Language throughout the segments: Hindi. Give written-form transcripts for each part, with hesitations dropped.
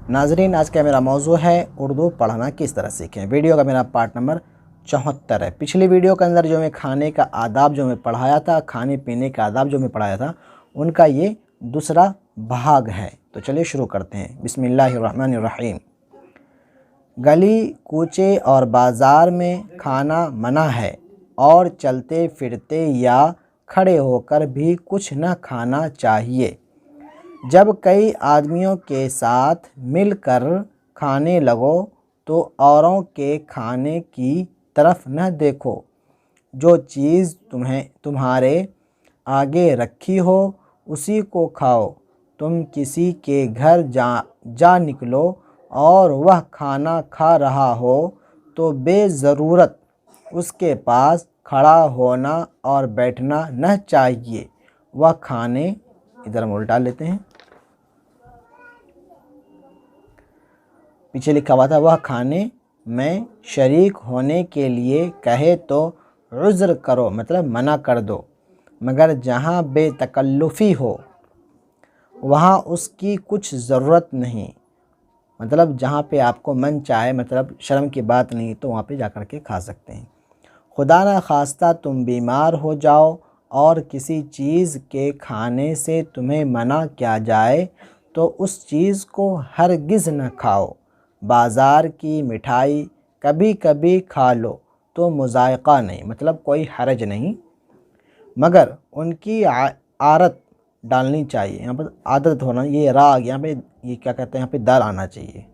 नाजरीन, आज का मेरा मौजू है उर्दू पढ़ना किस तरह सीखें। वीडियो का मेरा पार्ट नंबर 74 है। पिछली वीडियो के अंदर जो मैं खाने का आदाब जो मैं पढ़ाया था, खाने पीने का आदाब जो मैं पढ़ाया था, उनका ये दूसरा भाग है। तो चलिए शुरू करते हैं। बिस्मिल्लाहिर्रहमानिर्रहीम। गली कूचे और बाज़ार में खाना मना है और चलते फिरते या खड़े होकर भी कुछ न खाना चाहिए। जब कई आदमियों के साथ मिलकर खाने लगो तो औरों के खाने की तरफ न देखो। जो चीज़ तुम्हारे आगे रखी हो उसी को खाओ। तुम किसी के घर जा निकलो और वह खाना खा रहा हो तो बेज़रूरत उसके पास खड़ा होना और बैठना न चाहिए। वह खाने, इधर हम उल्टा लेते हैं, पीछे लिखा हुआ था वह खाने में शरीक होने के लिए कहे तो उज़्र करो, मतलब मना कर दो। मगर जहाँ बेतकल्लुफ़ी हो वहाँ उसकी कुछ ज़रूरत नहीं। मतलब जहाँ पे आपको मन चाहे, मतलब शर्म की बात नहीं, तो वहाँ पे जा कर के खा सकते हैं। खुदा न खास्ता तुम बीमार हो जाओ और किसी चीज़ के खाने से तुम्हें मना किया जाए तो उस चीज़ को हरगिज़ न खाओ। बाज़ार की मिठाई कभी कभी खा लो तो मुज़ायक़ा नहीं, मतलब कोई हरज नहीं, मगर उनकी आदत डालनी चाहिए। यहाँ पर आदत होना, ये राग, यहाँ पे ये क्या कहते हैं, यहाँ पे दर आना चाहिए,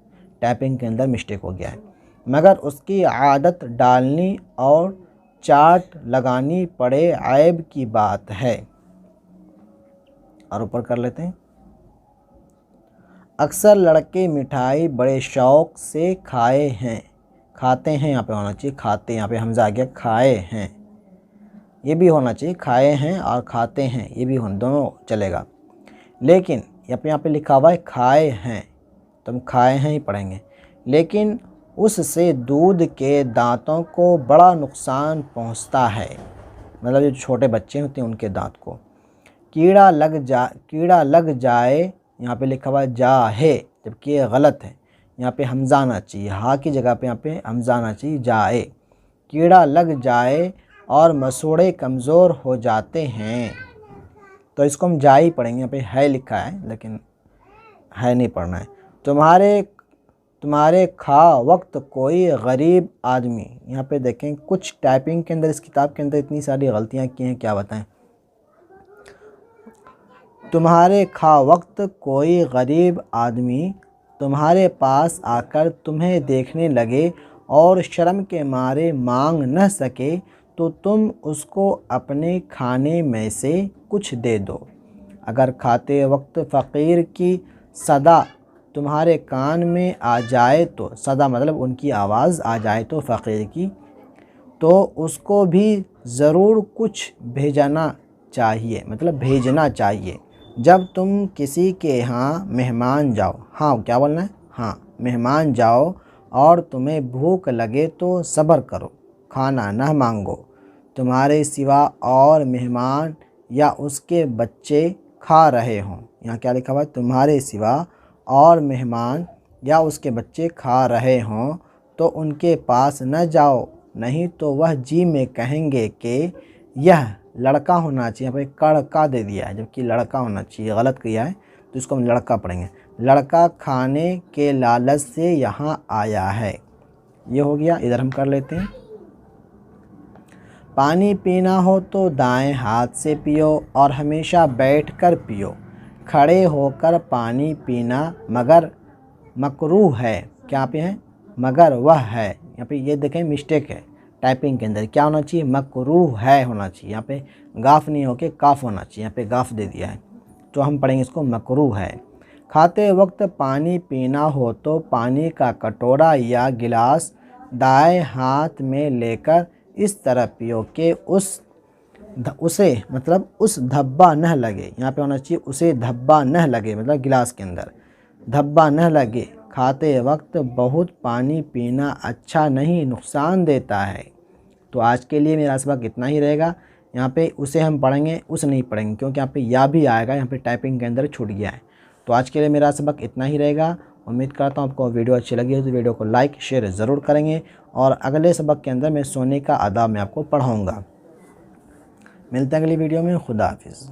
टाइपिंग के अंदर मिस्टेक हो गया है। मगर उसकी आदत डालनी और चाट लगानी पड़े ऐब की बात है। और ऊपर कर लेते हैं। अक्सर लड़के मिठाई बड़े शौक़ से खाते हैं, यहाँ पे होना चाहिए खाते, यहाँ पे हमज़ा आ गया, खाए हैं, ये भी होना चाहिए, खाए हैं और खाते हैं, ये भी दोनों चलेगा। लेकिन यहाँ पे लिखा हुआ है खाए हैं, तो हम खाए हैं ही पढ़ेंगे। लेकिन उससे दूध के दांतों को बड़ा नुकसान पहुँचता है, मतलब जो छोटे बच्चे होते हैं उनके दांत को। कीड़ा लग जाए, यहाँ पे लिखा हुआ है जा है, जबकि ये गलत है, यहाँ पे हमज़ा आना चाहिए, हा की जगह पे यहाँ पे हमज़ा आना चाहिए, जाए। कीड़ा लग जाए और मसूड़े कमज़ोर हो जाते हैं, तो इसको हम जा ही पढ़ेंगे। यहाँ पे है लिखा है लेकिन है नहीं पढ़ना है। तुम्हारे खा वक्त कोई गरीब आदमी, यहाँ पे देखें कुछ टाइपिंग के अंदर, इस किताब के अंदर इतनी सारी गलतियाँ की हैं, क्या बताएं। तुम्हारे खा वक्त कोई गरीब आदमी तुम्हारे पास आकर तुम्हें देखने लगे और शर्म के मारे मांग न सके तो तुम उसको अपने खाने में से कुछ दे दो। अगर खाते वक्त फ़कीर की सदा तुम्हारे कान में आ जाए, तो सदा मतलब उनकी आवाज़ आ जाए तो फ़कीर की, तो उसको भी ज़रूर कुछ भेजना चाहिए, मतलब भेजना चाहिए। जब तुम किसी के यहाँ मेहमान जाओ, हाँ क्या बोलना है, हाँ मेहमान जाओ और तुम्हें भूख लगे तो सब्र करो, खाना न मांगो। तुम्हारे सिवा और मेहमान या उसके बच्चे खा रहे हों, यहाँ क्या लिखा हुआ है, तुम्हारे सिवा और मेहमान या उसके बच्चे खा रहे हों तो उनके पास न जाओ, नहीं तो वह जी में कहेंगे कि यह लड़का होना चाहिए, यहाँ पे कड़का दे दिया है, जबकि लड़का होना चाहिए, गलत किया है, तो इसको हम लड़का पढ़ेंगे। लड़का खाने के लालच से यहाँ आया है, ये हो गया। इधर हम कर लेते हैं। पानी पीना हो तो दाएं हाथ से पियो और हमेशा बैठकर पियो। खड़े होकर पानी पीना मगर मकरूह है, क्या पे है, मगर वह है, यहाँ पे ये देखें मिस्टेक है टाइपिंग के अंदर, क्या होना चाहिए, मकरूह है होना चाहिए, यहाँ पे गाफ नहीं होके काफ होना चाहिए, यहाँ पे गाफ दे दिया है, तो हम पढ़ेंगे इसको मकरूह है। खाते वक्त पानी पीना हो तो पानी का कटोरा या गिलास दाएं हाथ में लेकर इस तरह पियो कि उसे मतलब उस धब्बा न लगे, यहाँ पे होना चाहिए उसे धब्बा न लगे, मतलब गिलास के अंदर धब्बा न लगे। खाते वक्त बहुत पानी पीना अच्छा नहीं, नुकसान देता है। तो आज के लिए मेरा सबक इतना ही रहेगा। यहाँ पे उसे हम पढ़ेंगे, उस नहीं पढ़ेंगे, क्योंकि यहाँ पे या भी आएगा, यहाँ पे टाइपिंग के अंदर छूट गया है। तो आज के लिए मेरा सबक इतना ही रहेगा। उम्मीद करता हूँ आपको वीडियो अच्छी लगी हो तो वीडियो को लाइक शेयर ज़रूर करेंगे और अगले सबक के अंदर मैं सोने का आदाब मैं आपको पढ़ाऊँगा। मिलते हैं अगली वीडियो में। खुदा हाफिज़।